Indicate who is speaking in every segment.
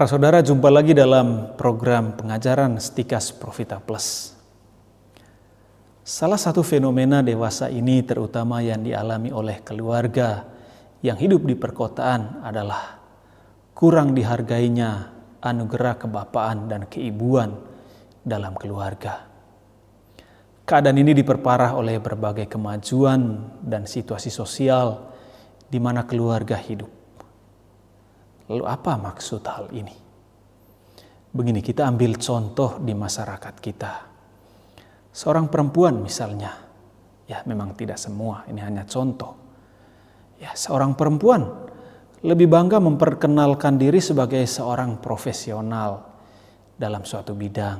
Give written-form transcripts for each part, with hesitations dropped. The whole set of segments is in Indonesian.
Speaker 1: Para saudara, jumpa lagi dalam program pengajaran Stikas Profita Plus. Salah satu fenomena dewasa ini terutama yang dialami oleh keluarga yang hidup di perkotaan adalah kurang dihargainya anugerah kebapaan dan keibuan dalam keluarga. Keadaan ini diperparah oleh berbagai kemajuan dan situasi sosial di mana keluarga hidup. Lalu apa maksud hal ini? Begini, kita ambil contoh di masyarakat kita. Seorang perempuan misalnya, ya memang tidak semua, ini hanya contoh. Ya, seorang perempuan lebih bangga memperkenalkan diri sebagai seorang profesional dalam suatu bidang.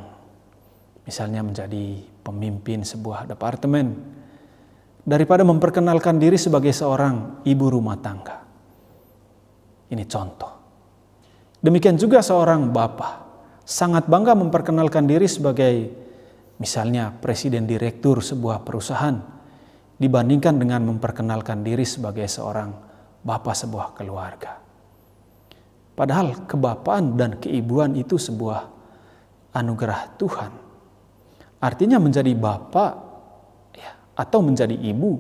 Speaker 1: Misalnya menjadi pemimpin sebuah departemen, daripada memperkenalkan diri sebagai seorang ibu rumah tangga. Ini contoh. Demikian juga seorang bapak sangat bangga memperkenalkan diri sebagai misalnya presiden direktur sebuah perusahaan dibandingkan dengan memperkenalkan diri sebagai seorang bapak sebuah keluarga. Padahal kebapaan dan keibuan itu sebuah anugerah Tuhan. Artinya menjadi bapak ya, atau menjadi ibu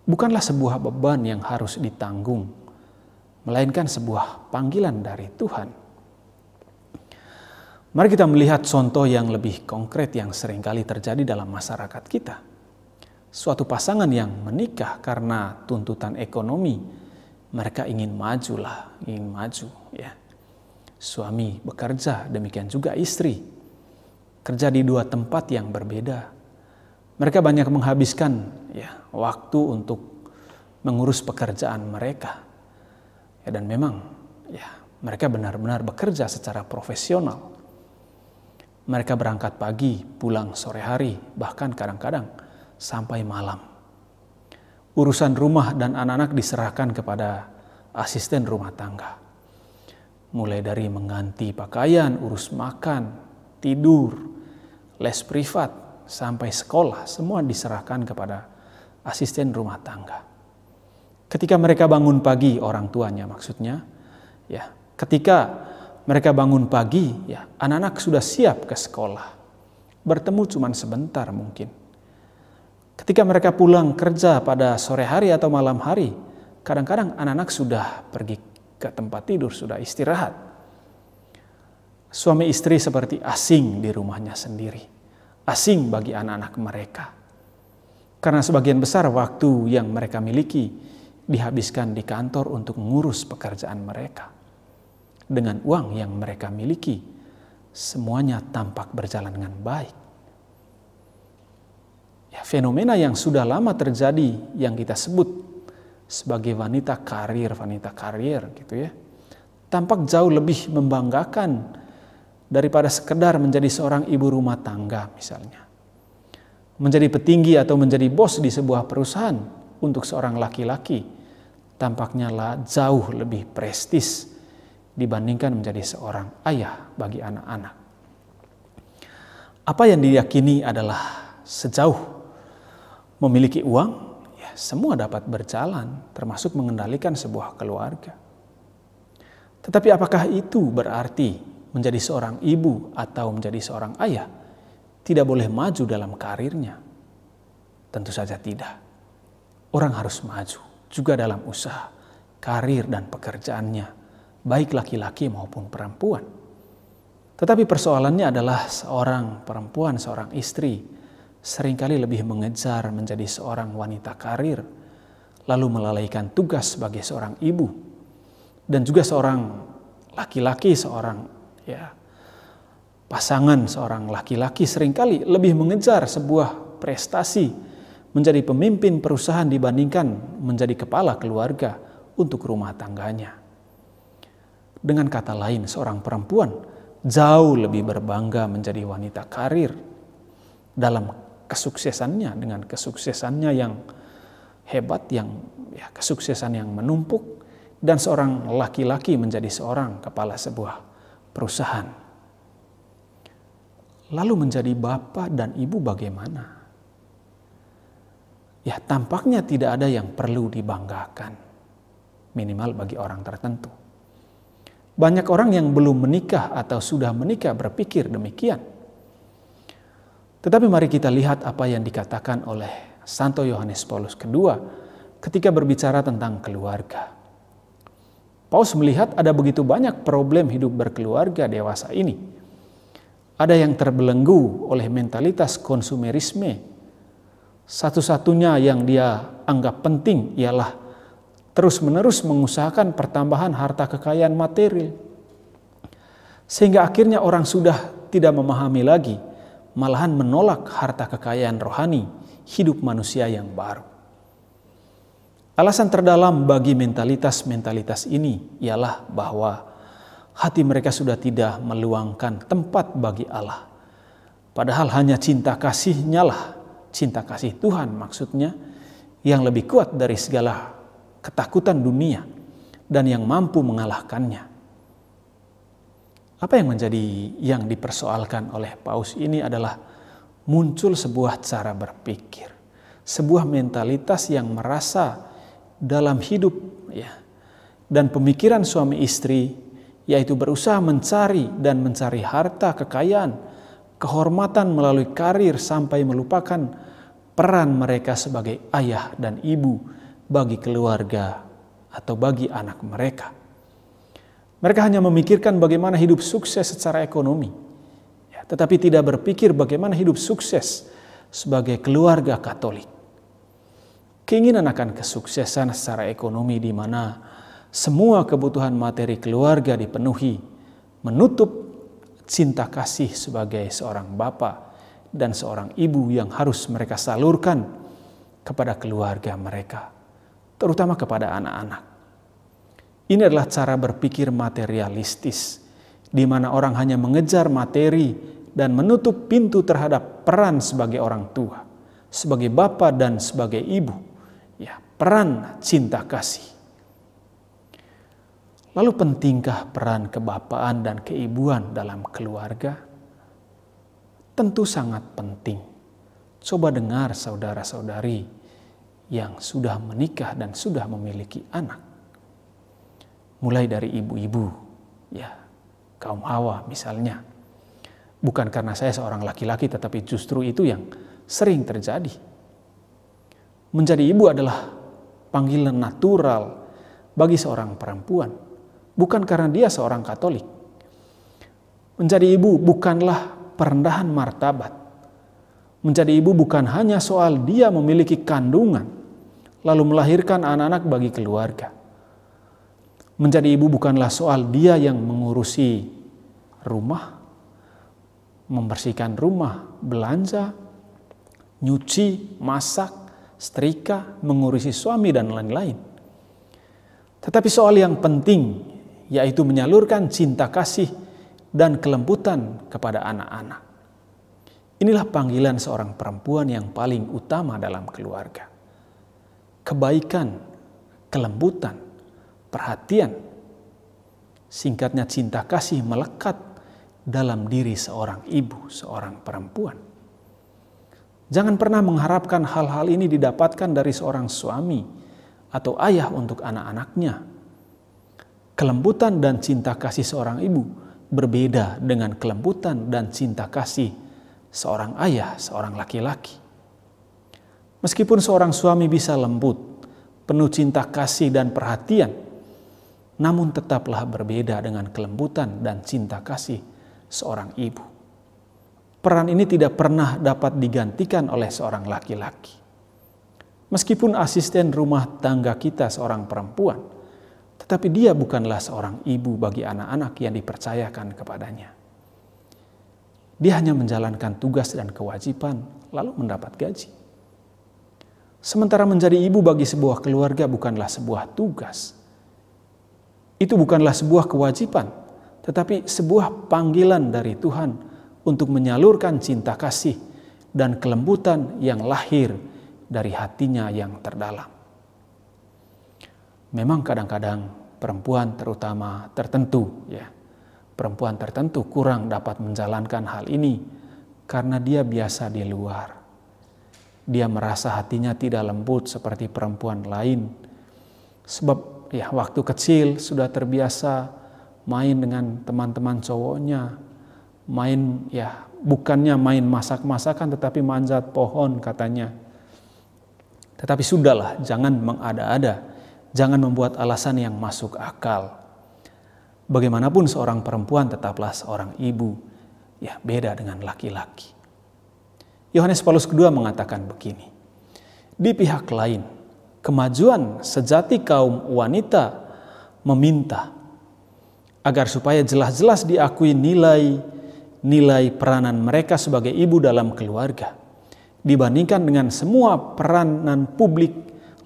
Speaker 1: bukanlah sebuah beban yang harus ditanggung, melainkan sebuah panggilan dari Tuhan. Mari kita melihat contoh yang lebih konkret yang seringkali terjadi dalam masyarakat kita. Suatu pasangan yang menikah karena tuntutan ekonomi, mereka ingin maju. Ya. Suami bekerja, demikian juga istri. Kerja di dua tempat yang berbeda. Mereka banyak menghabiskan waktu untuk mengurus pekerjaan mereka. Dan memang mereka benar-benar bekerja secara profesional. Mereka berangkat pagi, pulang sore hari, bahkan kadang-kadang sampai malam. Urusan rumah dan anak-anak diserahkan kepada asisten rumah tangga. Mulai dari mengganti pakaian, urus makan, tidur, les privat, sampai sekolah, semua diserahkan kepada asisten rumah tangga. Ketika mereka bangun pagi, orang tuanya maksudnya, ketika mereka bangun pagi, anak-anak sudah siap ke sekolah. Bertemu cuma sebentar mungkin. Ketika mereka pulang kerja pada sore hari atau malam hari, kadang-kadang anak-anak sudah pergi ke tempat tidur, sudah istirahat. Suami istri seperti asing di rumahnya sendiri. Asing bagi anak-anak mereka. Karena sebagian besar waktu yang mereka miliki dihabiskan di kantor untuk mengurus pekerjaan mereka. Dengan uang yang mereka miliki, semuanya tampak berjalan dengan baik. Fenomena yang sudah lama terjadi yang kita sebut sebagai wanita karir gitu ya. Tampak jauh lebih membanggakan daripada sekedar menjadi seorang ibu rumah tangga misalnya. Menjadi petinggi atau menjadi bos di sebuah perusahaan untuk seorang laki-laki tampaknya jauh lebih prestis dibandingkan menjadi seorang ayah bagi anak-anak. Apa yang diyakini adalah sejauh memiliki uang, semua dapat berjalan, termasuk mengendalikan sebuah keluarga. Tetapi apakah itu berarti menjadi seorang ibu atau menjadi seorang ayah tidak boleh maju dalam karirnya? Tentu saja tidak. Orang harus maju juga dalam usaha, karir dan pekerjaannya, baik laki-laki maupun perempuan. Tetapi persoalannya adalah seorang perempuan, seorang istri seringkali lebih mengejar menjadi seorang wanita karir, lalu melalaikan tugas sebagai seorang ibu. Dan juga seorang laki-laki, seorang pasangan, seorang laki-laki seringkali lebih mengejar sebuah prestasi menjadi pemimpin perusahaan dibandingkan menjadi kepala keluarga untuk rumah tangganya. Dengan kata lain, seorang perempuan jauh lebih berbangga menjadi wanita karir dalam kesuksesannya, dengan kesuksesannya yang hebat, kesuksesan yang menumpuk, dan seorang laki-laki menjadi seorang kepala sebuah perusahaan. Lalu menjadi bapak dan ibu bagaimana? Tampaknya tidak ada yang perlu dibanggakan, minimal bagi orang tertentu. Banyak orang yang belum menikah atau sudah menikah berpikir demikian. Tetapi mari kita lihat apa yang dikatakan oleh Santo Yohanes Paulus II ketika berbicara tentang keluarga. Paulus melihat ada begitu banyak problem hidup berkeluarga dewasa ini. Ada yang terbelenggu oleh mentalitas konsumerisme. Satu-satunya yang dia anggap penting ialah terus-menerus mengusahakan pertambahan harta kekayaan material. Sehingga akhirnya orang sudah tidak memahami lagi, malahan menolak harta kekayaan rohani hidup manusia yang baru. Alasan terdalam bagi mentalitas ini ialah bahwa hati mereka sudah tidak meluangkan tempat bagi Allah. Padahal hanya cinta kasihnya lah, cinta kasih Tuhan maksudnya, yang lebih kuat dari segala ketakutan dunia dan yang mampu mengalahkannya. Apa yang menjadi yang dipersoalkan oleh Paus ini adalah muncul sebuah cara berpikir, sebuah mentalitas yang merasa dalam hidup dan pemikiran suami istri, yaitu berusaha mencari harta kekayaan, kehormatan melalui karir sampai melupakan peran mereka sebagai ayah dan ibu bagi keluarga atau bagi anak mereka. Mereka hanya memikirkan bagaimana hidup sukses secara ekonomi, tetapi tidak berpikir bagaimana hidup sukses sebagai keluarga Katolik. Keinginan akan kesuksesan secara ekonomi di mana semua kebutuhan materi keluarga dipenuhi, menutup cinta kasih sebagai seorang bapa dan seorang ibu yang harus mereka salurkan kepada keluarga mereka, terutama kepada anak-anak. Ini adalah cara berpikir materialistis, di mana orang hanya mengejar materi dan menutup pintu terhadap peran sebagai orang tua, sebagai bapa dan sebagai ibu, peran cinta kasih. Lalu pentingkah peran kebapaan dan keibuan dalam keluarga? Tentu sangat penting. Coba dengar saudara-saudari yang sudah menikah dan sudah memiliki anak. Mulai dari ibu-ibu, kaum Hawa misalnya. Bukan karena saya seorang laki-laki, tetapi justru itu yang sering terjadi. Menjadi ibu adalah panggilan natural bagi seorang perempuan, bukan karena dia seorang Katolik. Menjadi ibu bukanlah perendahan martabat. Menjadi ibu bukan hanya soal dia memiliki kandungan, lalu melahirkan anak-anak bagi keluarga. Menjadi ibu bukanlah soal dia yang mengurusi rumah, membersihkan rumah, belanja, nyuci, masak, setrika, mengurusi suami dan lain-lain. Tetapi soal yang penting, yaitu menyalurkan cinta kasih dan kelembutan kepada anak-anak. Inilah panggilan seorang perempuan yang paling utama dalam keluarga. Kebaikan, kelembutan, perhatian, singkatnya cinta kasih melekat dalam diri seorang ibu, seorang perempuan. Jangan pernah mengharapkan hal-hal ini didapatkan dari seorang suami atau ayah untuk anak-anaknya. Kelembutan dan cinta kasih seorang ibu berbeda dengan kelembutan dan cinta kasih seorang ayah, seorang laki-laki. Meskipun seorang suami bisa lembut, penuh cinta kasih dan perhatian, namun tetaplah berbeda dengan kelembutan dan cinta kasih seorang ibu. Peran ini tidak pernah dapat digantikan oleh seorang laki-laki. Meskipun asisten rumah tangga kita seorang perempuan, tetapi dia bukanlah seorang ibu bagi anak-anak yang dipercayakan kepadanya. Dia hanya menjalankan tugas dan kewajiban, lalu mendapat gaji. Sementara menjadi ibu bagi sebuah keluarga bukanlah sebuah tugas. Itu bukanlah sebuah kewajiban, tetapi sebuah panggilan dari Tuhan untuk menyalurkan cinta kasih dan kelembutan yang lahir dari hatinya yang terdalam. Memang kadang-kadang perempuan tertentu kurang dapat menjalankan hal ini karena dia biasa di luar. Dia merasa hatinya tidak lembut seperti perempuan lain. Sebab waktu kecil sudah terbiasa main dengan teman-teman cowoknya, bukannya main masak-masakan tetapi manjat pohon katanya. Tetapi sudahlah, jangan mengada-ada, jangan membuat alasan yang masuk akal. Bagaimanapun seorang perempuan tetaplah seorang ibu, beda dengan laki-laki. Yohanes Paulus II mengatakan begini, di pihak lain, kemajuan sejati kaum wanita meminta agar supaya jelas-jelas diakui nilai peranan mereka sebagai ibu dalam keluarga dibandingkan dengan semua peranan publik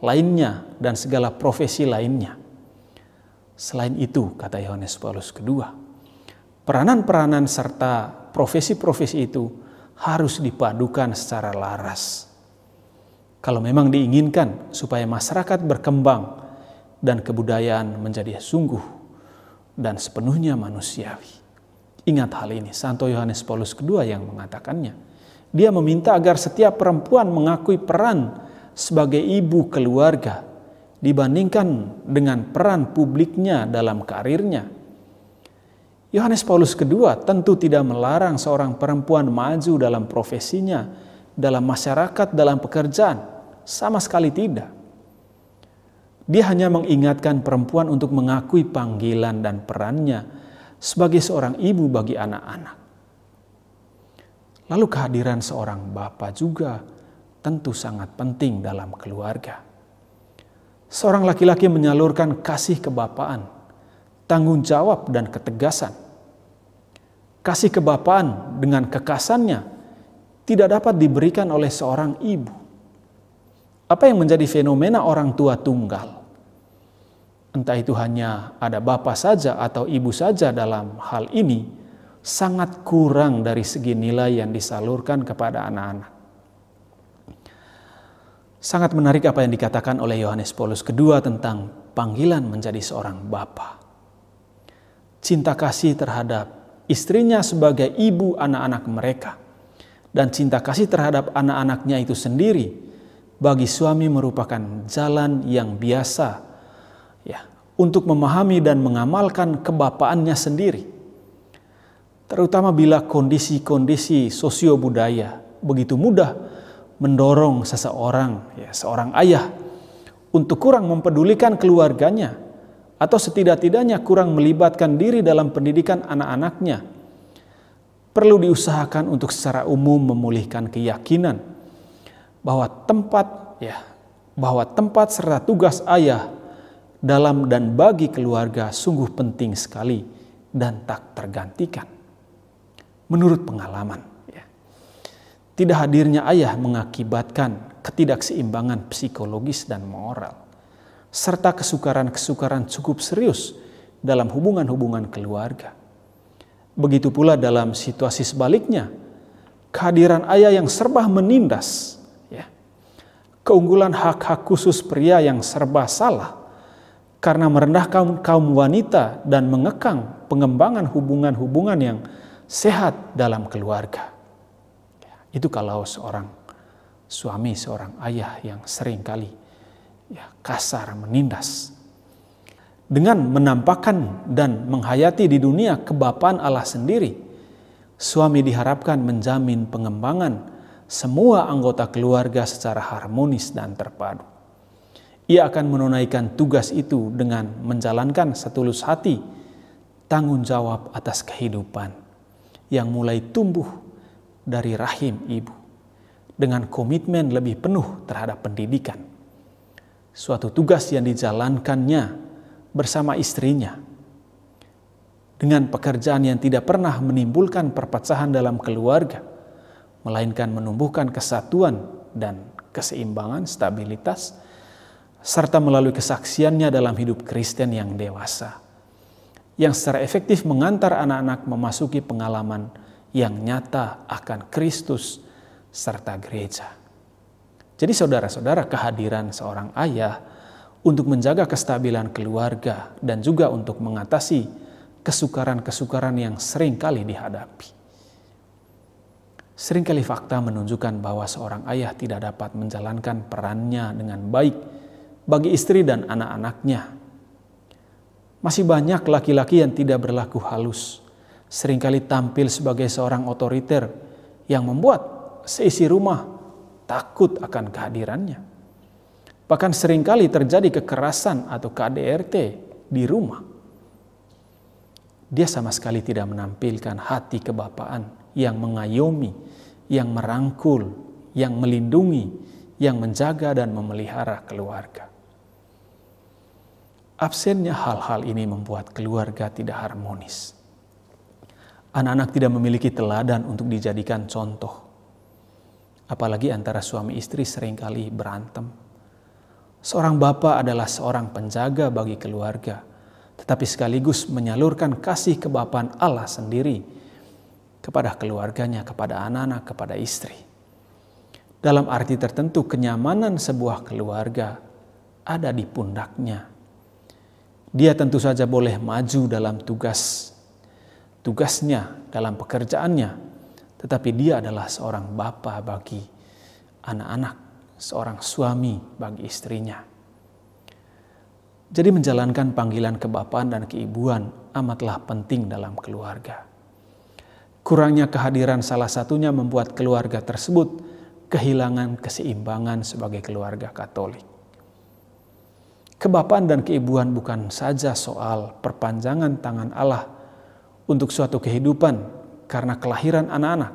Speaker 1: lainnya dan segala profesi lainnya. Selain itu, kata Yohanes Paulus II, peranan-peranan serta profesi-profesi itu harus dipadukan secara laras. Kalau memang diinginkan supaya masyarakat berkembang dan kebudayaan menjadi sungguh dan sepenuhnya manusiawi. Ingat hal ini, Santo Yohanes Paulus II yang mengatakannya. Dia meminta agar setiap perempuan mengakui peran sebagai ibu keluarga dibandingkan dengan peran publiknya dalam karirnya. Yohanes Paulus II tentu tidak melarang seorang perempuan maju dalam profesinya, dalam masyarakat, dalam pekerjaan. Sama sekali tidak. Dia hanya mengingatkan perempuan untuk mengakui panggilan dan perannya sebagai seorang ibu bagi anak-anak. Lalu kehadiran seorang bapa juga tentu sangat penting dalam keluarga. Seorang laki-laki menyalurkan kasih kebapaan, tanggung jawab dan ketegasan. Kasih kebapaan dengan kekasannya tidak dapat diberikan oleh seorang ibu. Apa yang menjadi fenomena orang tua tunggal? Entah itu hanya ada bapak saja atau ibu saja dalam hal ini, sangat kurang dari segi nilai yang disalurkan kepada anak-anak. Sangat menarik apa yang dikatakan oleh Yohanes Paulus II tentang panggilan menjadi seorang bapa. Cinta kasih terhadap istrinya sebagai ibu anak-anak mereka dan cinta kasih terhadap anak-anaknya itu sendiri bagi suami merupakan jalan yang biasa untuk memahami dan mengamalkan kebapaannya sendiri. Terutama bila kondisi-kondisi sosio-budaya begitu mudah mendorong seorang ayah untuk kurang mempedulikan keluarganya atau setidak-tidaknya kurang melibatkan diri dalam pendidikan anak-anaknya. Perlu diusahakan untuk secara umum memulihkan keyakinan bahwa tempat serta tugas ayah dalam dan bagi keluarga sungguh penting sekali dan tak tergantikan. Menurut pengalaman, tidak hadirnya ayah mengakibatkan ketidakseimbangan psikologis dan moral, serta kesukaran-kesukaran cukup serius dalam hubungan-hubungan keluarga. Begitu pula dalam situasi sebaliknya, kehadiran ayah yang serba menindas, keunggulan hak-hak khusus pria yang serba salah, karena merendahkan kaum wanita dan mengekang pengembangan hubungan-hubungan yang sehat dalam keluarga. Itu kalau seorang suami, seorang ayah yang seringkali kasar, menindas. Dengan menampakkan dan menghayati di dunia kebapaan Allah sendiri, suami diharapkan menjamin pengembangan semua anggota keluarga secara harmonis dan terpadu. Ia akan menunaikan tugas itu dengan menjalankan setulus hati tanggung jawab atas kehidupan yang mulai tumbuh dari rahim ibu dengan komitmen lebih penuh terhadap pendidikan. Suatu tugas yang dijalankannya bersama istrinya dengan pekerjaan yang tidak pernah menimbulkan perpecahan dalam keluarga, melainkan menumbuhkan kesatuan dan keseimbangan, stabilitas, serta melalui kesaksiannya dalam hidup Kristen yang dewasa, yang secara efektif mengantar anak-anak memasuki pengalaman yang nyata akan Kristus serta gereja. Jadi saudara-saudara, kehadiran seorang ayah untuk menjaga kestabilan keluarga dan juga untuk mengatasi kesukaran-kesukaran yang sering kali dihadapi. Seringkali fakta menunjukkan bahwa seorang ayah tidak dapat menjalankan perannya dengan baik bagi istri dan anak-anaknya. Masih banyak laki-laki yang tidak berlaku halus, seringkali tampil sebagai seorang otoriter yang membuat seisi rumah takut akan kehadirannya. Bahkan seringkali terjadi kekerasan atau KDRT di rumah. Dia sama sekali tidak menampilkan hati kebapaan yang mengayomi, yang merangkul, yang melindungi, yang menjaga dan memelihara keluarga. Absennya hal-hal ini membuat keluarga tidak harmonis. Anak-anak tidak memiliki teladan untuk dijadikan contoh. Apalagi antara suami istri seringkali berantem. Seorang bapa adalah seorang penjaga bagi keluarga, tetapi sekaligus menyalurkan kasih kebapaan Allah sendiri kepada keluarganya, kepada anak-anak, kepada istri. Dalam arti tertentu, kenyamanan sebuah keluarga ada di pundaknya. Dia tentu saja boleh maju dalam tugasnya, dalam pekerjaannya, tetapi dia adalah seorang bapa bagi anak-anak, seorang suami bagi istrinya. Jadi menjalankan panggilan kebapaan dan keibuan amatlah penting dalam keluarga. Kurangnya kehadiran salah satunya membuat keluarga tersebut kehilangan keseimbangan sebagai keluarga Katolik. Kebapaan dan keibuan bukan saja soal perpanjangan tangan Allah untuk suatu kehidupan karena kelahiran anak-anak,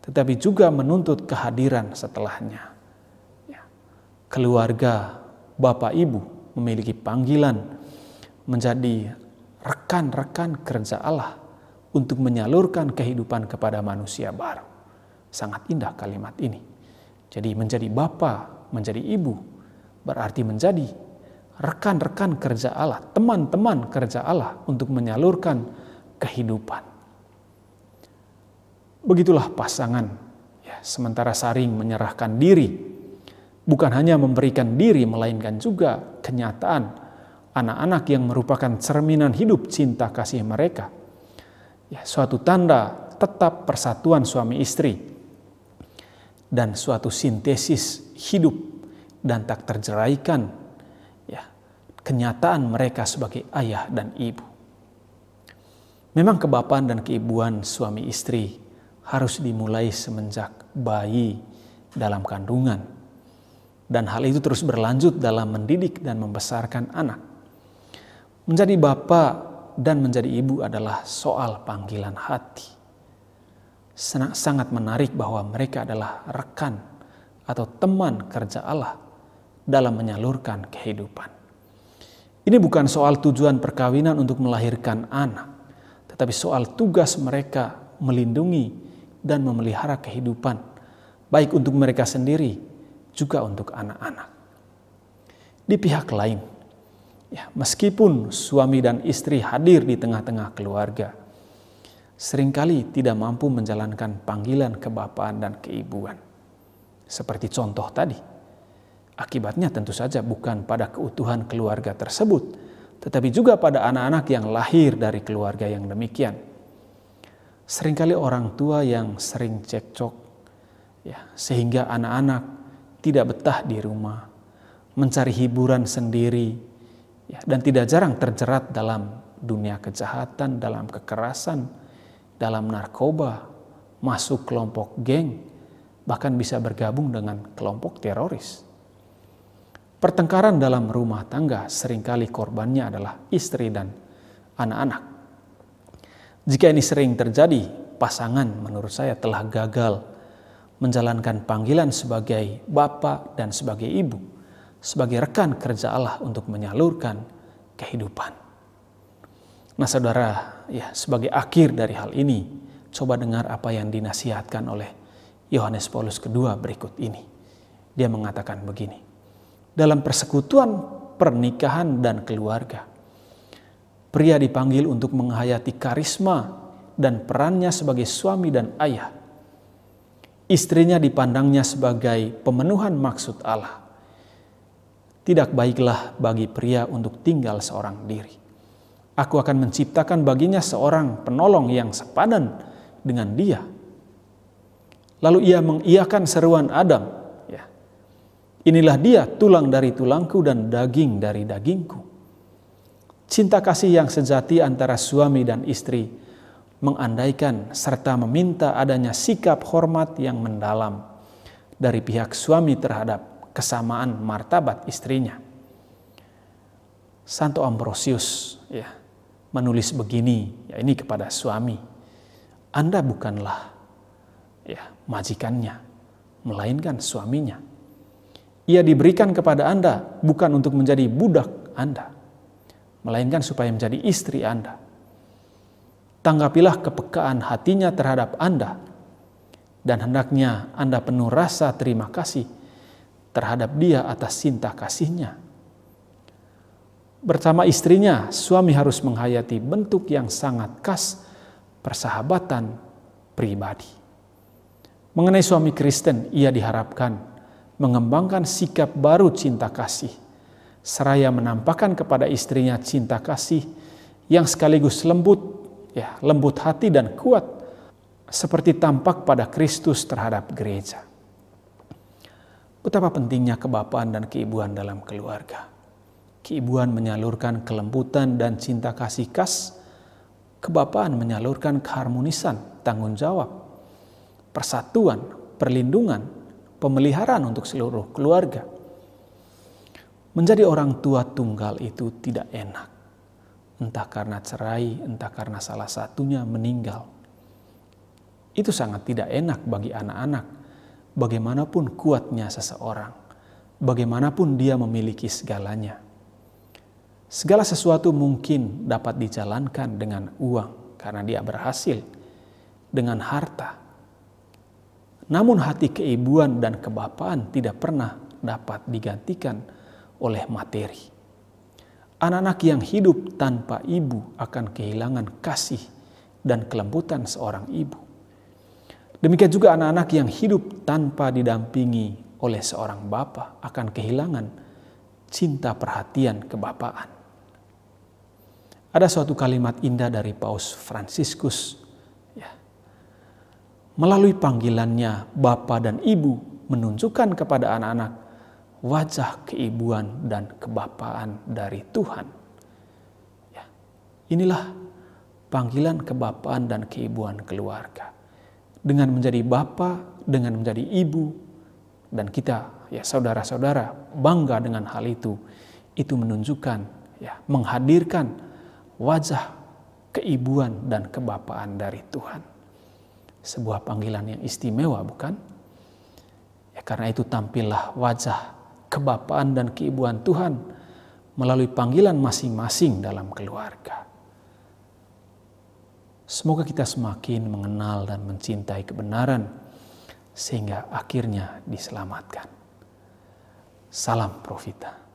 Speaker 1: tetapi juga menuntut kehadiran setelahnya. Keluarga, bapak ibu memiliki panggilan menjadi rekan-rekan kerja Allah untuk menyalurkan kehidupan kepada manusia baru. Sangat indah kalimat ini. Jadi menjadi bapa, menjadi ibu, berarti menjadi rekan-rekan kerja Allah, teman-teman kerja Allah untuk menyalurkan kehidupan. Begitulah pasangan, sementara saling menyerahkan diri, bukan hanya memberikan diri, melainkan juga kenyataan anak-anak yang merupakan cerminan hidup cinta kasih mereka. Suatu tanda tetap persatuan suami istri dan suatu sintesis hidup dan tak terjeraikan kenyataan mereka sebagai ayah dan ibu. Memang kebapaan dan keibuan suami istri harus dimulai semenjak bayi dalam kandungan. Dan hal itu terus berlanjut dalam mendidik dan membesarkan anak. Menjadi bapak dan menjadi ibu adalah soal panggilan hati. Sangat menarik bahwa mereka adalah rekan atau teman kerja Allah dalam menyalurkan kehidupan. Ini bukan soal tujuan perkawinan untuk melahirkan anak, tetapi soal tugas mereka melindungi dan memelihara kehidupan, baik untuk mereka sendiri, juga untuk anak-anak. Di pihak lain, meskipun suami dan istri hadir di tengah-tengah keluarga, seringkali tidak mampu menjalankan panggilan kebapaan dan keibuan. Seperti contoh tadi. Akibatnya tentu saja bukan pada keutuhan keluarga tersebut, tetapi juga pada anak-anak yang lahir dari keluarga yang demikian. Seringkali orang tua yang sering cekcok, sehingga anak-anak tidak betah di rumah, mencari hiburan sendiri, dan tidak jarang terjerat dalam dunia kejahatan, dalam kekerasan, dalam narkoba, masuk kelompok geng, bahkan bisa bergabung dengan kelompok teroris. Pertengkaran dalam rumah tangga seringkali korbannya adalah istri dan anak-anak. Jika ini sering terjadi, pasangan menurut saya telah gagal menjalankan panggilan sebagai bapa dan sebagai ibu, sebagai rekan kerja Allah untuk menyalurkan kehidupan. Nah saudara, sebagai akhir dari hal ini, coba dengar apa yang dinasihatkan oleh Yohanes Paulus II berikut ini. Dia mengatakan begini. Dalam persekutuan pernikahan dan keluarga, pria dipanggil untuk menghayati karisma dan perannya sebagai suami dan ayah. Istrinya dipandangnya sebagai pemenuhan maksud Allah. Tidak baiklah bagi pria untuk tinggal seorang diri. Aku akan menciptakan baginya seorang penolong yang sepadan dengan dia. Lalu ia mengiyakan seruan Adam. Inilah dia, tulang dari tulangku dan daging dari dagingku. Cinta kasih yang sejati antara suami dan istri mengandaikan serta meminta adanya sikap hormat yang mendalam dari pihak suami terhadap kesamaan martabat istrinya. Santo Ambrosius menulis begini, ini kepada suami, Anda bukanlah majikannya, melainkan suaminya. Ia diberikan kepada Anda bukan untuk menjadi budak Anda, melainkan supaya menjadi istri Anda. Tanggapilah kepekaan hatinya terhadap Anda, dan hendaknya Anda penuh rasa terima kasih terhadap dia atas cinta kasihnya. Bersama istrinya, suami harus menghayati bentuk yang sangat khas persahabatan pribadi. Mengenai suami Kristen, ia diharapkan mengembangkan sikap baru cinta kasih, seraya menampakkan kepada istrinya cinta kasih yang sekaligus lembut hati dan kuat, seperti tampak pada Kristus terhadap gereja. Betapa pentingnya kebapaan dan keibuan dalam keluarga. Keibuan menyalurkan kelembutan dan cinta kasih khas, kebapaan menyalurkan keharmonisan, tanggung jawab, persatuan, perlindungan, pemeliharaan untuk seluruh keluarga. Menjadi orang tua tunggal itu tidak enak, entah karena cerai, entah karena salah satunya meninggal. Itu sangat tidak enak bagi anak-anak, bagaimanapun kuatnya seseorang, bagaimanapun dia memiliki segalanya. Segala sesuatu mungkin dapat dijalankan dengan uang karena dia berhasil, dengan harta. Namun hati keibuan dan kebapaan tidak pernah dapat digantikan oleh materi. Anak-anak yang hidup tanpa ibu akan kehilangan kasih dan kelembutan seorang ibu. Demikian juga anak-anak yang hidup tanpa didampingi oleh seorang bapa akan kehilangan cinta perhatian kebapaan. Ada suatu kalimat indah dari Paus Fransiskus. Melalui panggilannya Bapa dan Ibu menunjukkan kepada anak-anak wajah keibuan dan kebapaan dari Tuhan. Inilah panggilan kebapaan dan keibuan keluarga. Dengan menjadi bapa, dengan menjadi ibu, dan kita saudara-saudara bangga dengan hal itu. Itu menunjukkan, menghadirkan wajah keibuan dan kebapaan dari Tuhan. Sebuah panggilan yang istimewa, bukan? Karena itu tampillah wajah kebapaan dan keibuan Tuhan melalui panggilan masing-masing dalam keluarga. Semoga kita semakin mengenal dan mencintai kebenaran sehingga akhirnya diselamatkan. Salam Profita.